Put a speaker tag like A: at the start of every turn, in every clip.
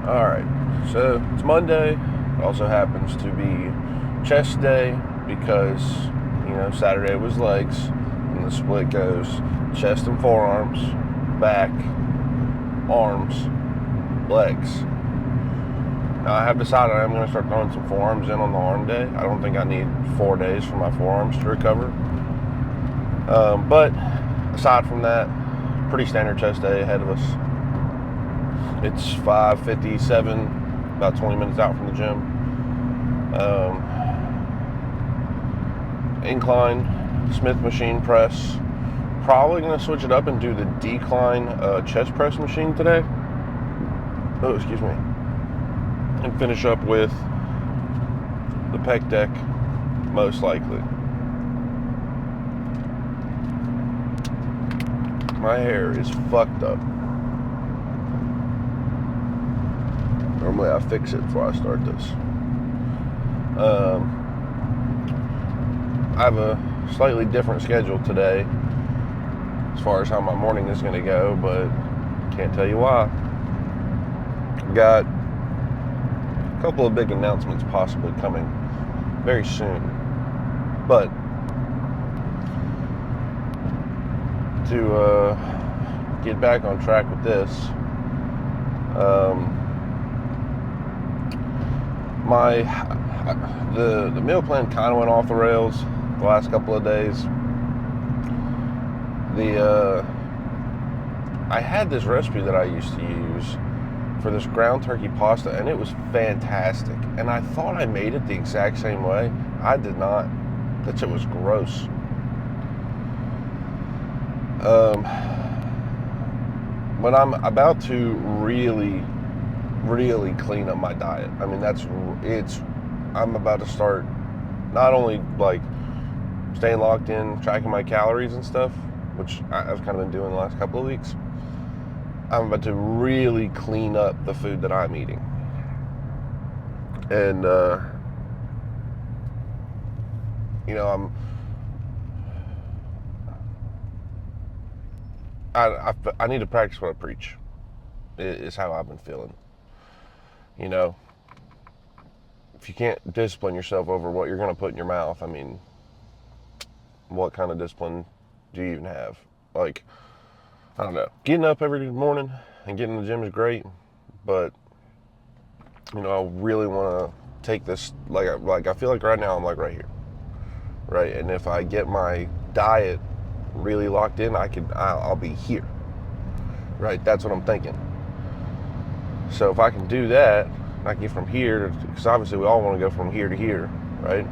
A: Alright, so it's Monday. It also happens to be chest day because, Saturday was legs. And the split goes chest and forearms, back, arms, legs. Now I have decided I'm going to start throwing some forearms in on the arm day. I don't think I need 4 days for my forearms to recover. But aside from that, pretty standard chest day ahead of us. It's 5:57, about 20 minutes out from the gym. Incline Smith machine press. Probably going to switch it up and do the decline chest press machine today. Oh, excuse me. And finish up with the pec deck, most likely. My hair is fucked up. Normally I fix it before I start this. I have a slightly different schedule today as far as how my morning is going to go, but can't tell you why. Got a couple of big announcements possibly coming very soon, but to get back on track with this, the meal plan kind of went off the rails the last couple of days. I had this recipe that I used to use for this ground turkey pasta, and it was fantastic. And I thought I made it the exact same way. I did not. That shit was gross. But I'm about to really clean up my diet. I mean, I'm about to start not only like staying locked in, tracking my calories and stuff, which I've kind of been doing the last couple of weeks. I'm about to really clean up the food that I'm eating. And, I need to practice what I preach, is how I've been feeling. If you can't discipline yourself over what you're going to put in your mouth, I mean, what kind of discipline do you even have? Like, I don't know. Getting up every morning and getting to the gym is great, but, I really want to take this, like I feel like right now I'm like right here, right? And if I get my diet really locked in, I'll be here, right? That's what I'm thinking. So if I can do that, I can get from here, because obviously we all want to go from here to here, right?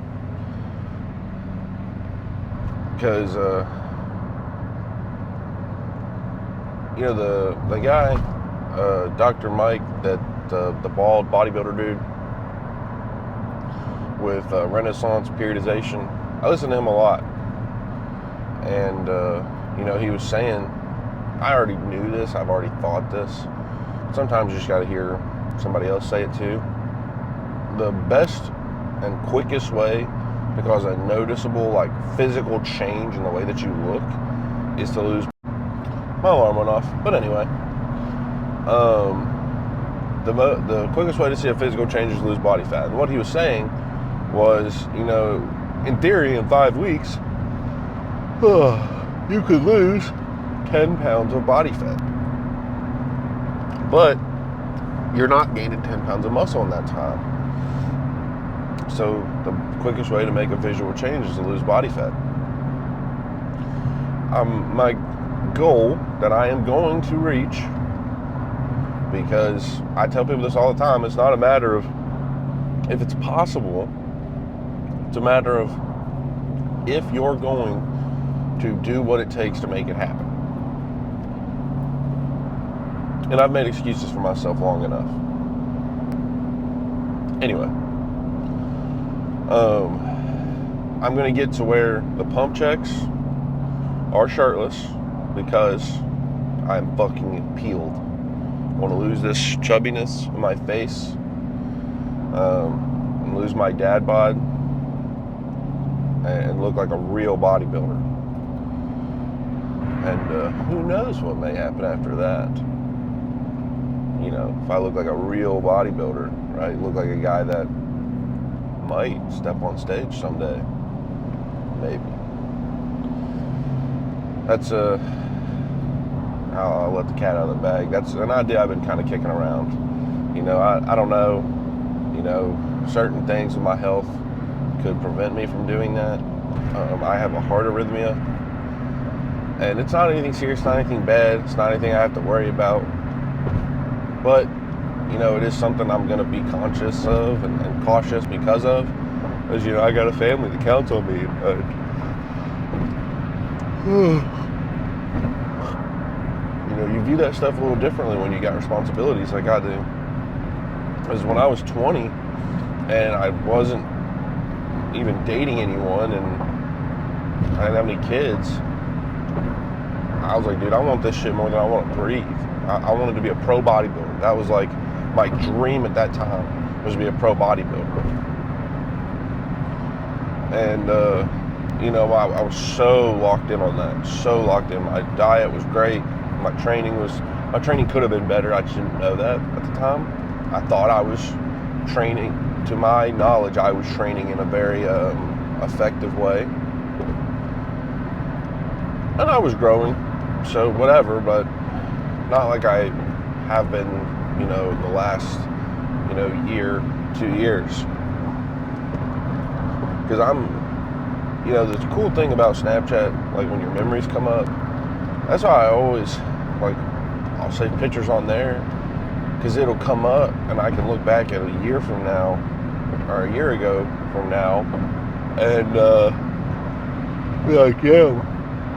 A: Because, the guy, Dr. Mike, that the bald bodybuilder dude with Renaissance periodization, I listen to him a lot. And, he was saying, I already knew this, I've already thought this. Sometimes you just got to hear somebody else say it too. The best and quickest way to cause a noticeable, like, physical change in the way that you look is to lose. My alarm went off, but anyway, the quickest way to see a physical change is to lose body fat. And what he was saying was, in theory, in 5 weeks, you could lose 10 pounds of body fat. But you're not gaining 10 pounds of muscle in that time. So the quickest way to make a visual change is to lose body fat. My goal that I am going to reach, because I tell people this all the time, it's not a matter of if it's possible, it's a matter of if you're going to do what it takes to make it happen. And I've made excuses for myself long enough. Anyway, I'm going to get to where the pump checks are shirtless because I'm fucking peeled. I want to lose this chubbiness in my face, and lose my dad bod, and look like a real bodybuilder. And who knows what may happen after that. you know, if I look like a real bodybuilder, right? Look like a guy that might step on stage someday, maybe. That's I'll let the cat out of the bag. That's an idea I've been kind of kicking around. You know, I don't know, you know, certain things with my health could prevent me from doing that. I have a heart arrhythmia, and it's not anything serious, not anything bad, it's not anything I have to worry about. But, you know, it is something I'm going to be conscious of and cautious because of. Because, you know, I got a family that counts on me. You know, you view that stuff a little differently when you got responsibilities like I do. Because when I was 20 and I wasn't even dating anyone and I didn't have any kids, I was like, dude, I want this shit more than I want to breathe. I wanted to be a pro bodybuilder. That was like my dream at that time, was to be a pro bodybuilder. And, you know, I was so locked in on that, so locked in. My diet was great. My training could have been better. I just didn't know that at the time. I thought I was training, to my knowledge, I was training in a very effective way. And I was growing, so whatever, but not like I have been, you know, the last, you know, year, 2 years. Because you know, the cool thing about Snapchat, like when your memories come up, that's why I always, like, I'll save pictures on there, because it'll come up and I can look back at a year from now, or a year ago from now, and be like, yeah,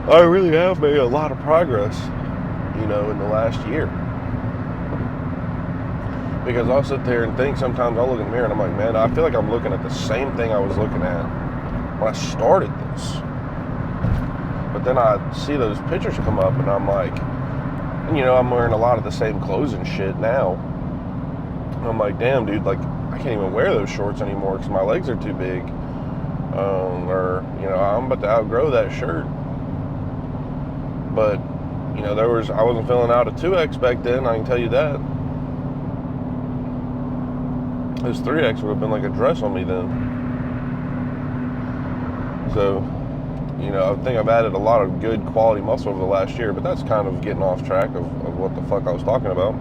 A: I really have made a lot of progress, you know, in the last year. Because I'll sit there and think, sometimes I'll look in the mirror and I'm like, man, I feel like I'm looking at the same thing I was looking at when I started this. But then I see those pictures come up and I'm like, you know, I'm wearing a lot of the same clothes and shit now. And I'm like, damn, dude, like, I can't even wear those shorts anymore because my legs are too big. Or, you know, I'm about to outgrow that shirt. But, you know, I wasn't filling out a 2X back then, I can tell you that. This 3X would have been like a dress on me then. So, you know, I think I've added a lot of good quality muscle over the last year, but that's kind of getting off track of what the fuck I was talking about.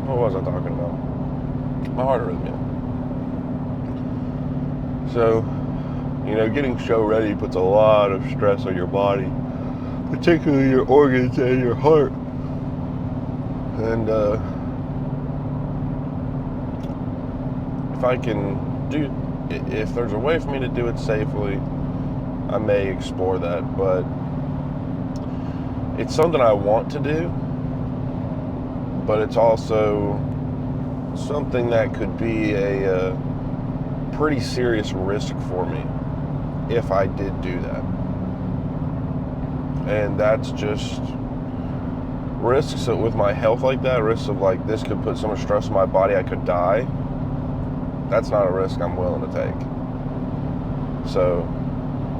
A: What was I talking about? My heart arrhythmia. So, you know, getting show ready puts a lot of stress on your body, particularly your organs and your heart. And if there's a way for me to do it safely, I may explore that, but it's something I want to do, but it's also something that could be a pretty serious risk for me if I did do that. And that's just risks with my health like that, risks of like, this could put so much stress on my body I could die. That's not a risk I'm willing to take. So,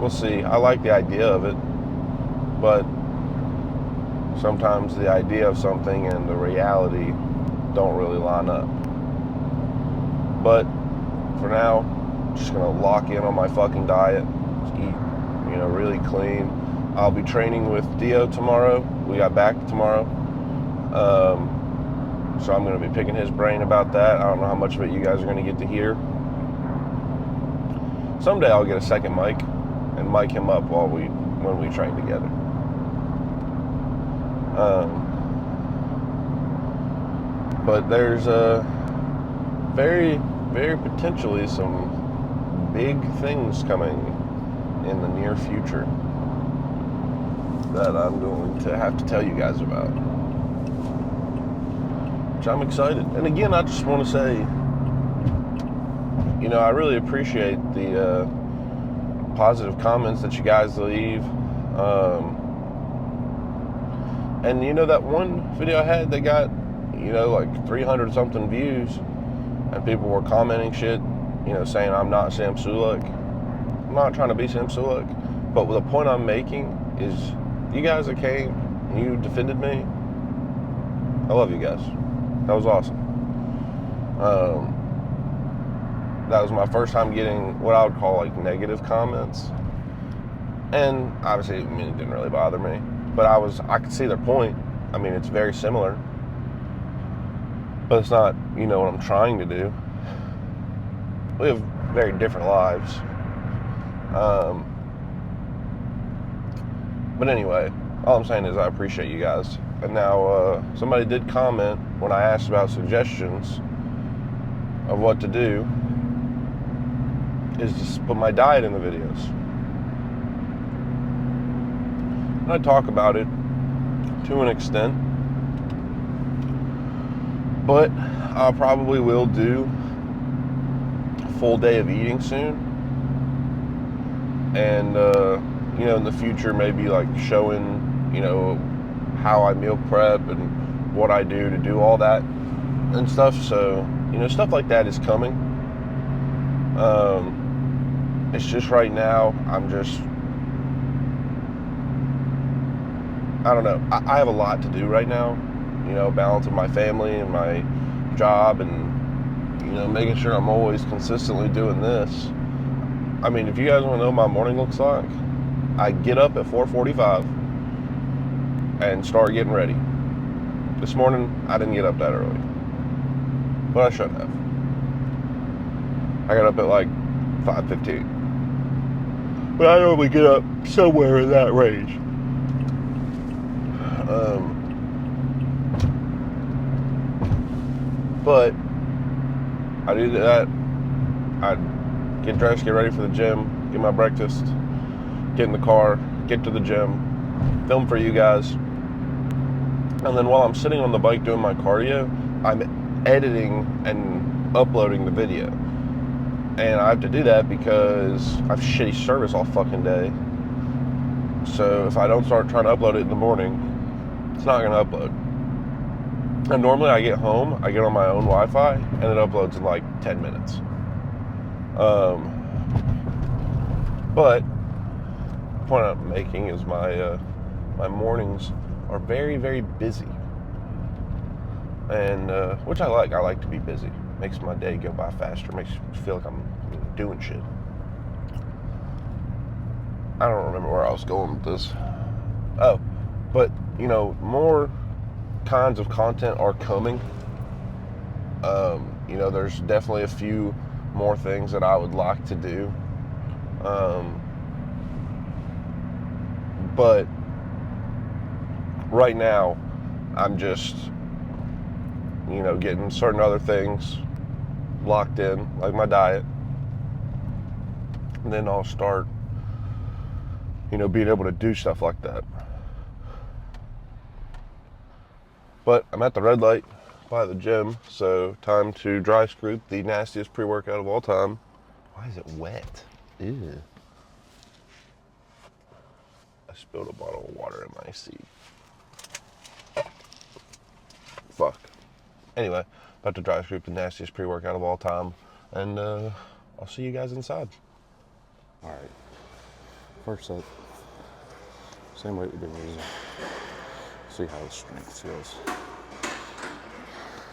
A: we'll see. I like the idea of it, but sometimes the idea of something and the reality don't really line up. But for now, I'm just gonna lock in on my fucking diet, just eat, you know, really clean. I'll be training with Dio tomorrow. We got back tomorrow. So I'm going to be picking his brain about that. I don't know how much of it you guys are going to get to hear. Someday I'll get a second mic and mic him up when we train together. But there's very, very potentially some big things coming in the near future that I'm going to have to tell you guys about. I'm excited. And again, I just want to say, you know, I really appreciate the positive comments that you guys leave. And you know, that one video I had that got, you know, like 300 something views, and people were commenting shit, you know, saying I'm not Sam Sulek. I'm not trying to be Sam Sulek, but the point I'm making is, you guys that came and you defended me, I love you guys. That was awesome. That was my first time getting what I would call like negative comments. And obviously, I mean, it didn't really bother me. But I could see their point. I mean, it's very similar. But it's not, you know, what I'm trying to do. We have very different lives. But anyway, all I'm saying is I appreciate you guys. And now somebody did comment when I asked about suggestions of what to do, is just put my diet in the videos. And I talk about it to an extent, but I probably will do a full day of eating soon. And, you know, in the future, maybe like showing, you know, how I meal prep and what I do to do all that and stuff. So, you know, stuff like that is coming. It's just right now, I don't know. I have a lot to do right now, you know, balancing my family and my job and, you know, making sure I'm always consistently doing this. I mean, if you guys want to know what my morning looks like, I get up at 4:45 and start getting ready. This morning, I didn't get up that early, but I should have. I got up at like 5:15. But I normally get up somewhere in that range. But I do that. I get dressed, get ready for the gym, get my breakfast, get in the car, get to the gym, film for you guys. And then while I'm sitting on the bike doing my cardio, I'm editing and uploading the video. And I have to do that because I have shitty service all fucking day. So if I don't start trying to upload it in the morning, it's not going to upload. And normally I get home, I get on my own Wi-Fi, and it uploads in like 10 minutes. But the point I'm making is my mornings are very, very busy. And which I like. I like to be busy. Makes my day go by faster. Makes me feel like I'm doing shit. I don't remember where I was going with this. Oh, but you know, more kinds of content are coming. You know, there's definitely a few more things that I would like to do. But right now, I'm just, you know, getting certain other things locked in, like my diet. And then I'll start, you know, being able to do stuff like that. But I'm at the red light by the gym, so time to dry scoop the nastiest pre-workout of all time. Why is it wet? Ew. I spilled a bottle of water in my seat. Fuck. Anyway, about to dry scoop the nastiest pre-workout of all time, and I'll see you guys inside.
B: All right. First up, same weight we've been using. See how the strength feels.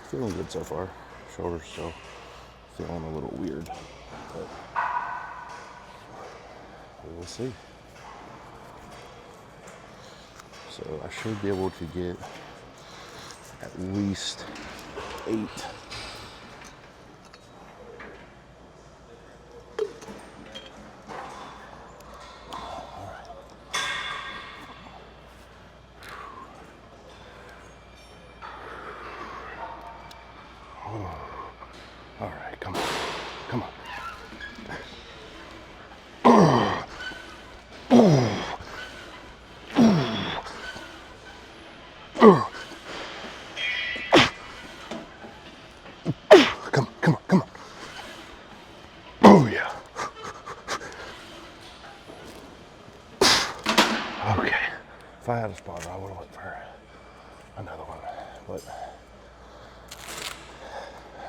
B: Feeling good so far. Shoulders still feeling a little weird, but we will see. So I should be able to get at least 8. All right, come on, come on. Come on. Oh yeah. Okay. If I had a spotter, I would have went for another one, but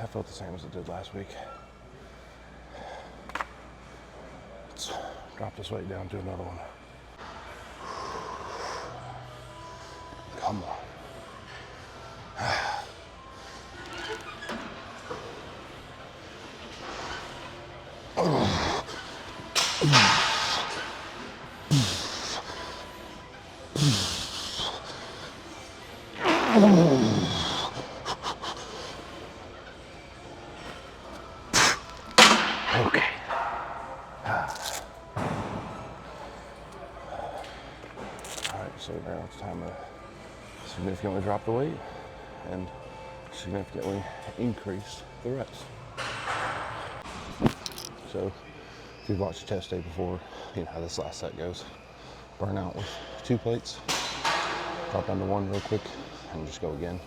B: I felt the same as it did last week. Let's drop this weight down to another one. Come on. now it's time to significantly drop the weight and significantly increase the reps. So if you've watched a chest day before, you know how this last set goes. Burn out with 2 plates, drop down to 1 real quick, and just go again.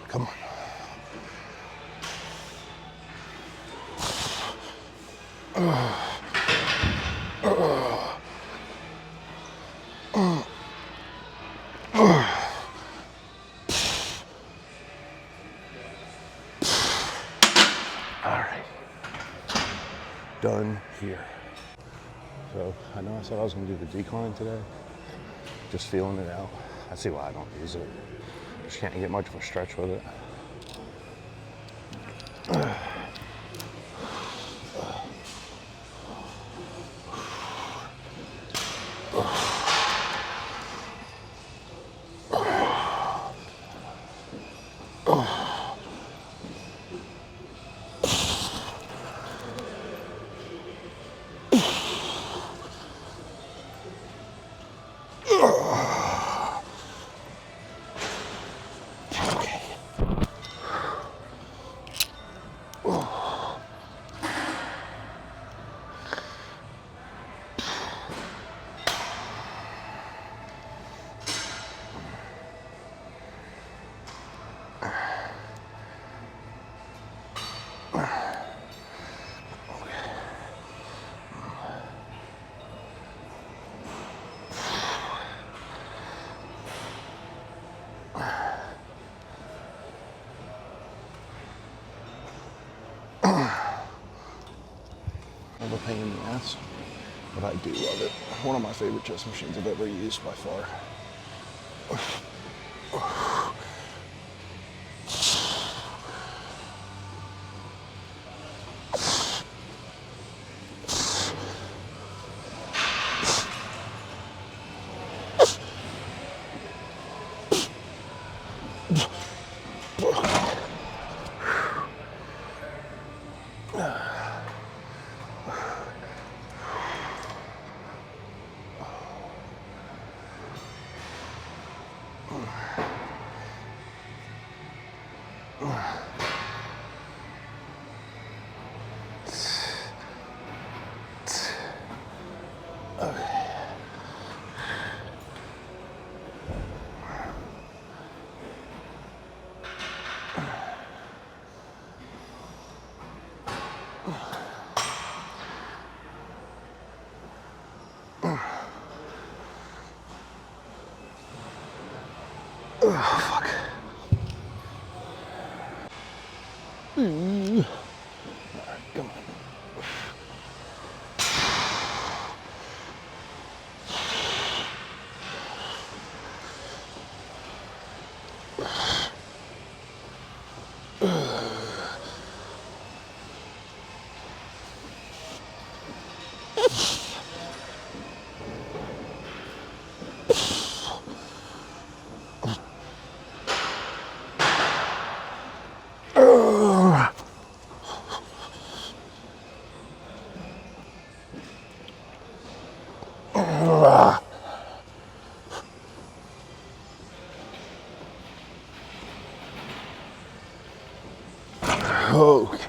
B: Come on. All right. Done here. So I know I said I was going to do the decline today. Just feeling it out. I see why I don't use it. Just can't get much of a stretch with it. Of a pain in the ass, but I do love it. One of my favorite chest machines I've ever used by far. Fuck. Alright, come on. Okay.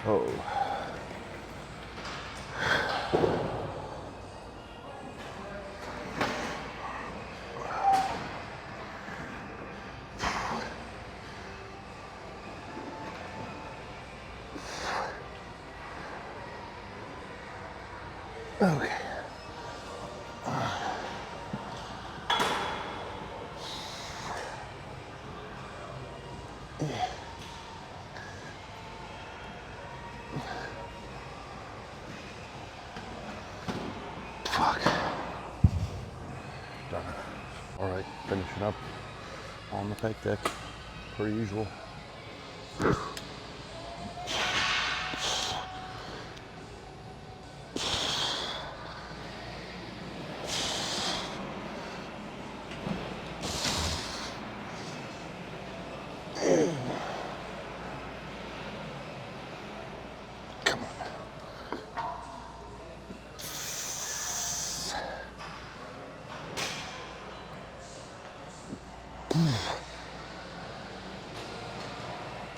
B: Oh. Okay. Yeah. Finishing up on the pec deck, per usual.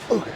B: Okay.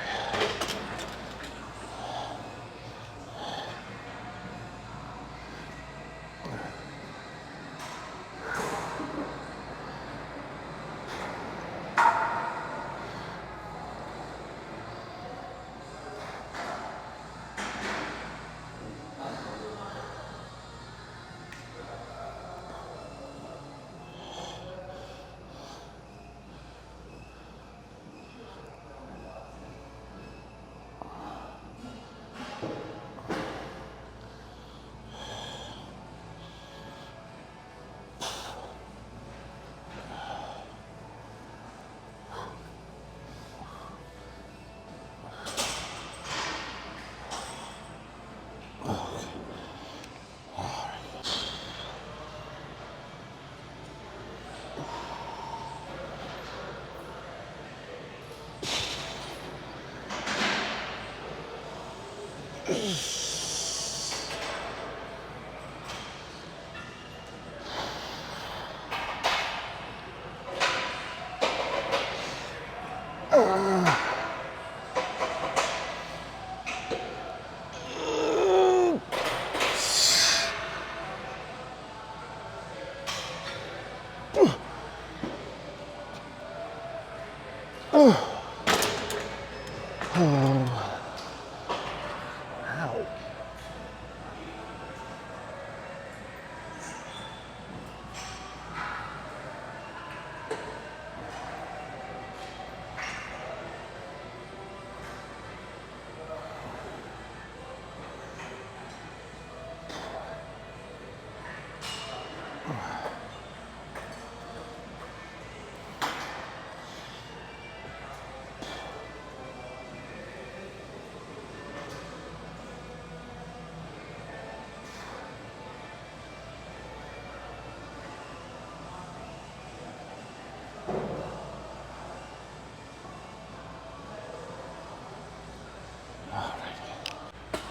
B: Ow.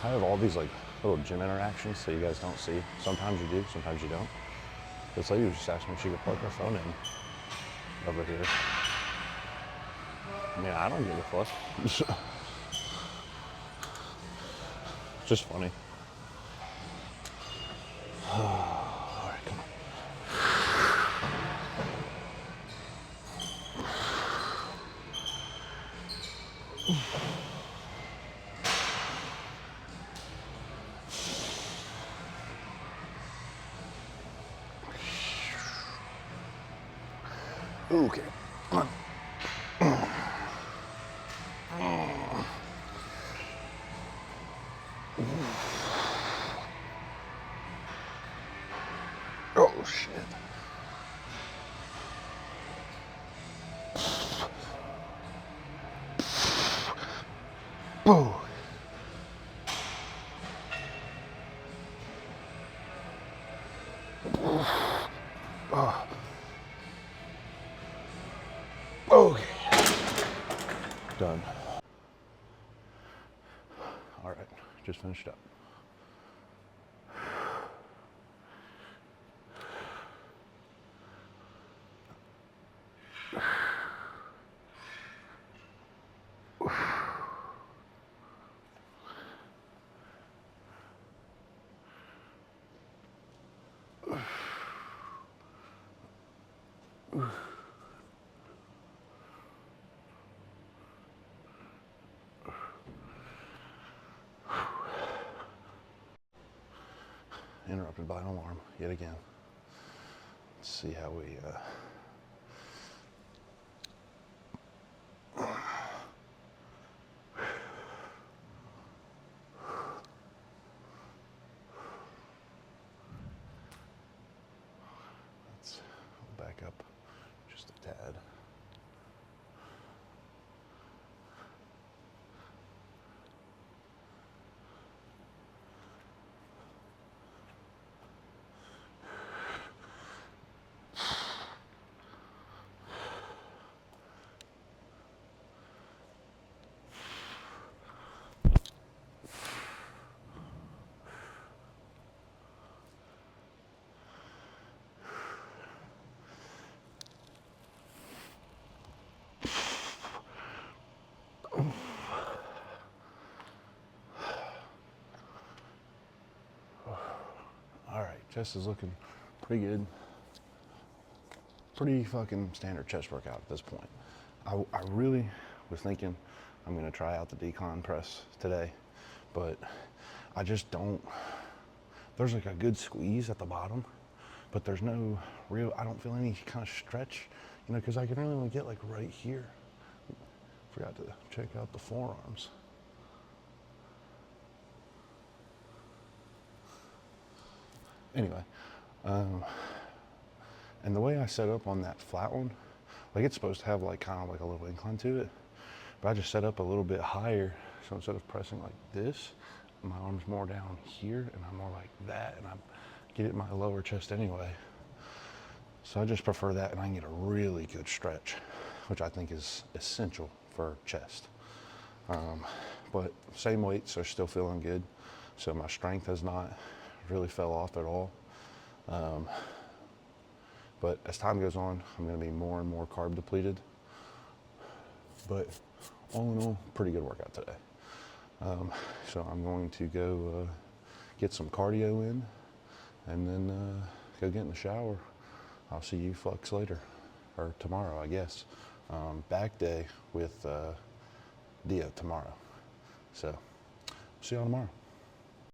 B: I have all these like little gym interactions that you guys don't see. Sometimes you do, sometimes you don't. This lady just asked me if she could plug her phone in over here. I mean, I don't give a fuck. It's just funny. All right, come on. Okay. Oh shit. Boom. Okay. Done. All right, just finished up. Interrupted by an alarm yet again. Let's see how we let's back up Chest is looking pretty good. Pretty fucking standard chest workout at this point. I really was thinking I'm gonna try out the decline press today, but I just don't, there's like a good squeeze at the bottom, but there's no real, I don't feel any kind of stretch, you know, because I can really only get like right here. Forgot to check out the forearms. Anyway, and the way I set up on that flat one, like it's supposed to have like kind of like a little incline to it, but I just set up a little bit higher. So instead of pressing like this, my arm's more down here and I'm more like that, and I get it in my lower chest anyway. So I just prefer that, and I can get a really good stretch, which I think is essential for chest. But same weights are still feeling good. So my strength has not really fell off at all. But as time goes on, I'm gonna be more and more carb depleted. But all in all, pretty good workout today. So I'm going to go get some cardio in, and then go get in the shower. I'll see you fucks later, or tomorrow, I guess. Back day with Dia tomorrow. So, see y'all tomorrow.